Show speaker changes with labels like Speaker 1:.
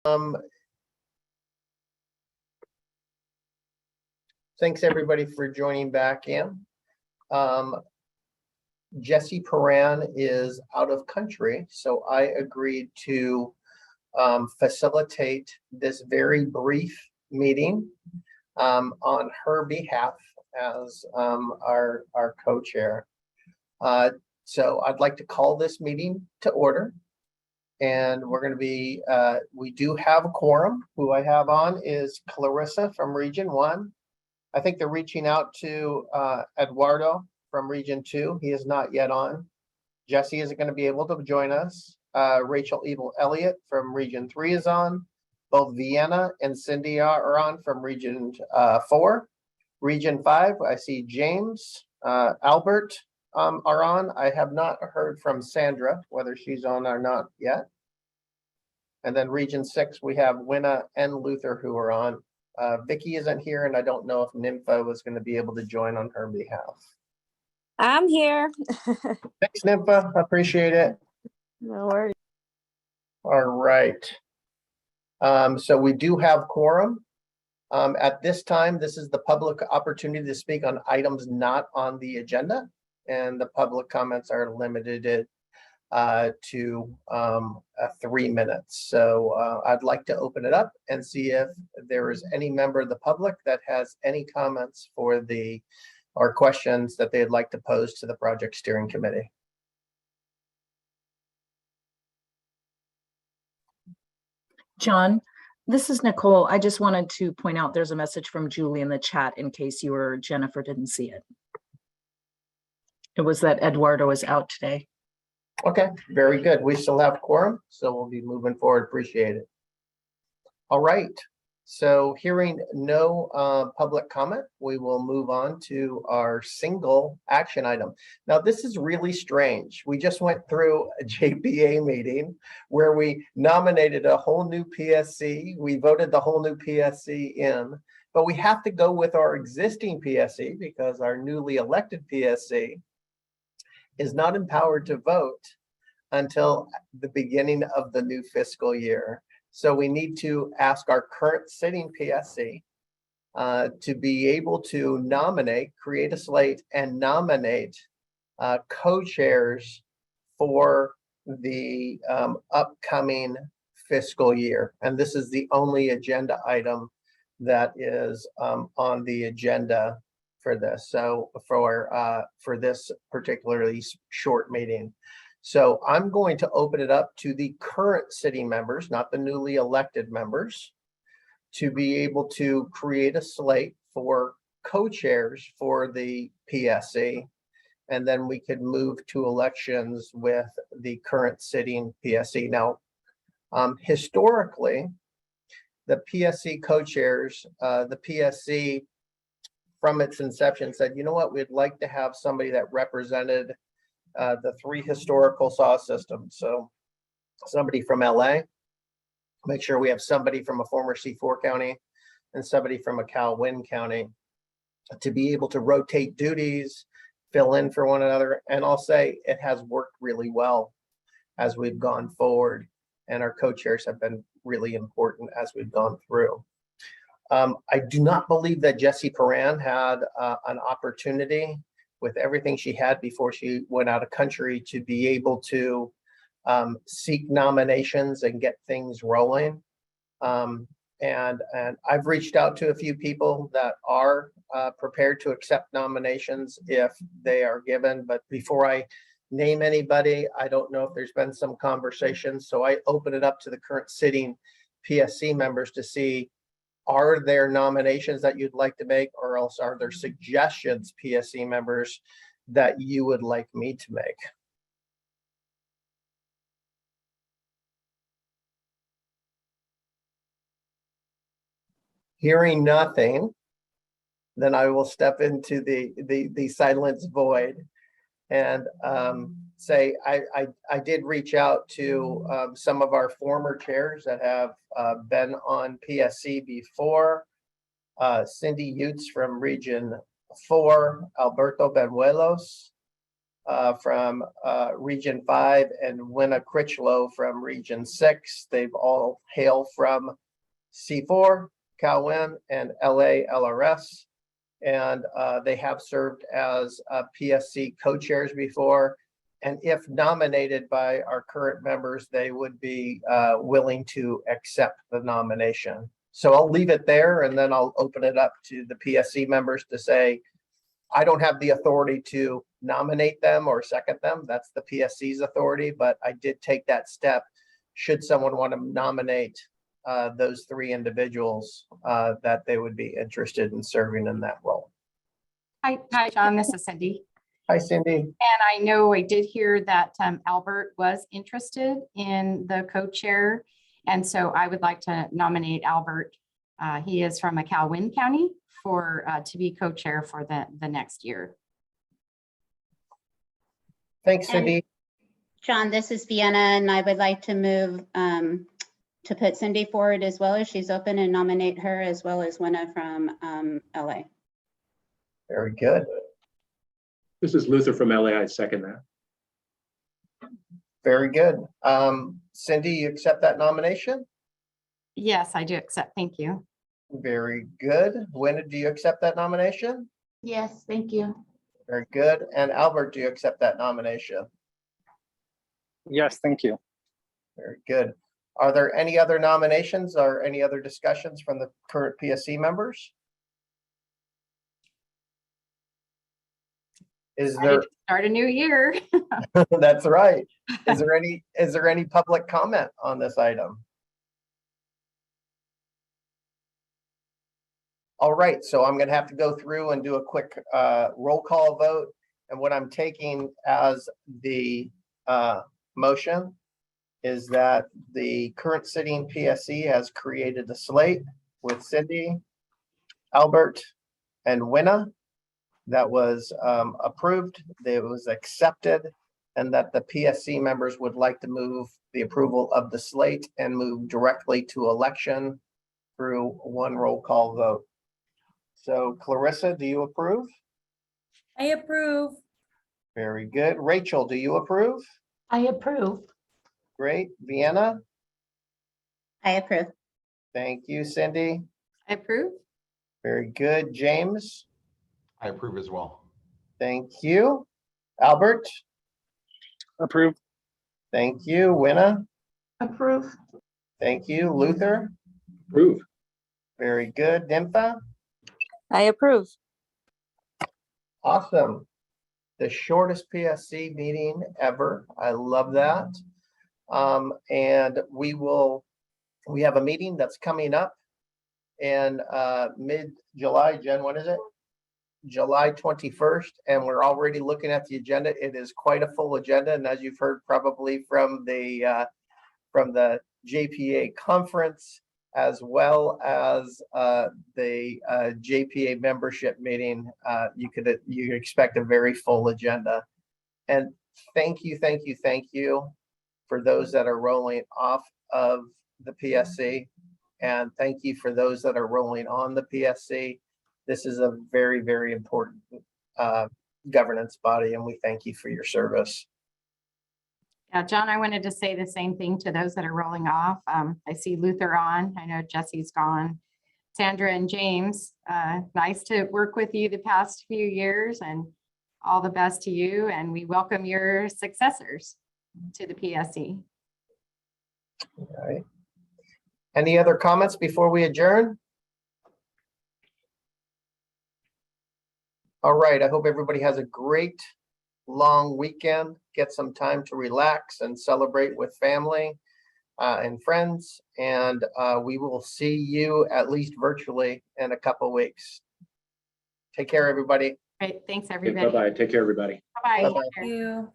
Speaker 1: Thanks everybody for joining back in. Jesse Paran is out of country, so I agreed to facilitate this very brief meeting on her behalf as our co-chair. So I'd like to call this meeting to order. And we're going to be, we do have a quorum. Who I have on is Clarissa from Region 1. I think they're reaching out to Eduardo from Region 2. He is not yet on. Jesse isn't going to be able to join us. Rachel Evil Elliott from Region 3 is on. Both Vienna and Cindy are on from Region 4. Region 5, I see James, Albert are on. I have not heard from Sandra, whether she's on or not yet. And then Region 6, we have Winna and Luther who are on. Vicky isn't here, and I don't know if Nympha was going to be able to join on her behalf.
Speaker 2: I'm here.
Speaker 1: Thanks, Nympha. I appreciate it.
Speaker 2: No worries.
Speaker 1: All right. So we do have quorum. At this time, this is the public opportunity to speak on items not on the agenda, and the public comments are limited to 3 minutes. So I'd like to open it up and see if there is any member of the public that has any comments for or questions that they'd like to pose to the project steering committee.
Speaker 3: John, this is Nicole. I just wanted to point out there's a message from Julie in the chat in case you or Jennifer didn't see it. It was that Eduardo is out today.
Speaker 1: Okay, very good. We still have quorum, so we'll be moving forward. Appreciate it. All right. So hearing no public comment, we will move on to our single action item. Now, this is really strange. We just went through a JPA meeting where we nominated a whole new PSC. We voted the whole new PSC in, but we have to go with our existing PSC because our newly elected PSC is not empowered to vote until the beginning of the new fiscal year. So we need to ask our current sitting PSC to be able to nominate, create a slate and nominate co-chairs for the upcoming fiscal year. And this is the only agenda item that is on the agenda for this. So for this particularly short meeting. So I'm going to open it up to the current sitting members, not the newly elected members, to be able to create a slate for co-chairs for the PSC. And then we could move to elections with the current sitting PSC. Now, historically, the PSC co-chairs, the PSC from its inception said, you know what, we'd like to have somebody that represented the 3 historical SAW systems. So somebody from LA, make sure we have somebody from a former C4 county and somebody from a Cal Win county to be able to rotate duties, fill in for one another. And I'll say it has worked really well as we've gone forward, and our co-chairs have been really important as we've gone through. I do not believe that Jesse Paran had an opportunity with everything she had before she went out of country to be able to seek nominations and get things rolling. And I've reached out to a few people that are prepared to accept nominations if they are given, but before I name anybody, I don't know if there's been some conversation. So I open it up to the current sitting PSC members to see, are there nominations that you'd like to make, or else are there suggestions, PSC members, that you would like me to make? Hearing nothing, then I will step into the silence void and say I did reach out to some of our former chairs that have been on PSC before. Cindy Utes from Region 4, Alberto Benuelos, from Region 5 and Winna Critchlow from Region 6. They've all hail from C4, CalWin, and LA LRS. And they have served as PSC co-chairs before. And if nominated by our current members, they would be willing to accept the nomination. So I'll leave it there, and then I'll open it up to the PSC members to say, I don't have the authority to nominate them or second them. That's the PSC's authority, but I did take that step. Should someone want to nominate those 3 individuals that they would be interested in serving in that role.
Speaker 4: Hi, John, this is Cindy.
Speaker 1: Hi, Cindy.
Speaker 4: And I know I did hear that Albert was interested in the co-chair. And so I would like to nominate Albert. He is from McAlwin County to be co-chair for the next year.
Speaker 1: Thanks, Cindy.
Speaker 5: John, this is Vienna, and I would like to move to put Cindy forward as well, as she's open, and nominate her as well as Winna from LA.
Speaker 1: Very good.
Speaker 6: This is Luther from LA. I second that.
Speaker 1: Very good. Cindy, you accept that nomination?
Speaker 4: Yes, I do accept. Thank you.
Speaker 1: Very good. Winna, do you accept that nomination?
Speaker 5: Yes, thank you.
Speaker 1: Very good. And Albert, do you accept that nomination?
Speaker 7: Yes, thank you.
Speaker 1: Very good. Are there any other nominations or any other discussions from the current PSC members? Is
Speaker 4: Ready
Speaker 1: there,
Speaker 4: to start a new year.
Speaker 1: that's right. Is there any public comment on this item? All right, so I'm gonna have to go through and do a quick roll call vote. And what I'm taking as the motion is that the current sitting PSC has created a slate with Cindy, Albert, and Winna that was approved, that it was accepted, and that the PSC members would like to move the approval of the slate and move directly to election through one roll call vote. So Clarissa, do you approve?
Speaker 2: I approve.
Speaker 1: Very good. Rachel, do you approve?
Speaker 2: I approve.
Speaker 1: Great. Vienna?
Speaker 5: I approve.
Speaker 1: Thank you, Cindy.
Speaker 4: I approve.
Speaker 1: Very good. James?
Speaker 8: I approve as well.
Speaker 1: Thank you. Albert?
Speaker 7: Approve.
Speaker 1: Thank you. Winna?
Speaker 2: Approve.
Speaker 1: Thank you. Luther?
Speaker 6: Approve.
Speaker 1: Very good. Nympha?
Speaker 2: I approve.
Speaker 1: Awesome. The shortest PSC meeting ever. I love that. And we have a meeting that's coming up in mid-July. Jen, when is it? July 21st, and we're already looking at the agenda. It is quite a full agenda, and as you've heard probably from the JPA conference, as well as the JPA membership meeting, you expect a very full agenda. And thank you for those that are rolling off of the PSC, and thank you for those that are rolling on the PSC. This is a very, very important governance body, and we thank you for your service.
Speaker 4: Yeah, John, I wanted to say the same thing to those that are rolling off. I see Luther on. I know Jesse's gone. Sandra and James, nice to work with you the past few years, and all the best to you. And we welcome your successors to the PSC.
Speaker 1: All right. Any other comments before we adjourn? All right, I hope everybody has a great long weekend. Get some time to relax and celebrate with family and friends. And we will see you at least virtually in a couple weeks. Take care, everybody.
Speaker 4: Great. Thanks, everybody.
Speaker 6: Bye-bye. Take care, everybody.
Speaker 4: Bye-bye.
Speaker 1: Bye-bye.
Speaker 2: Thank you.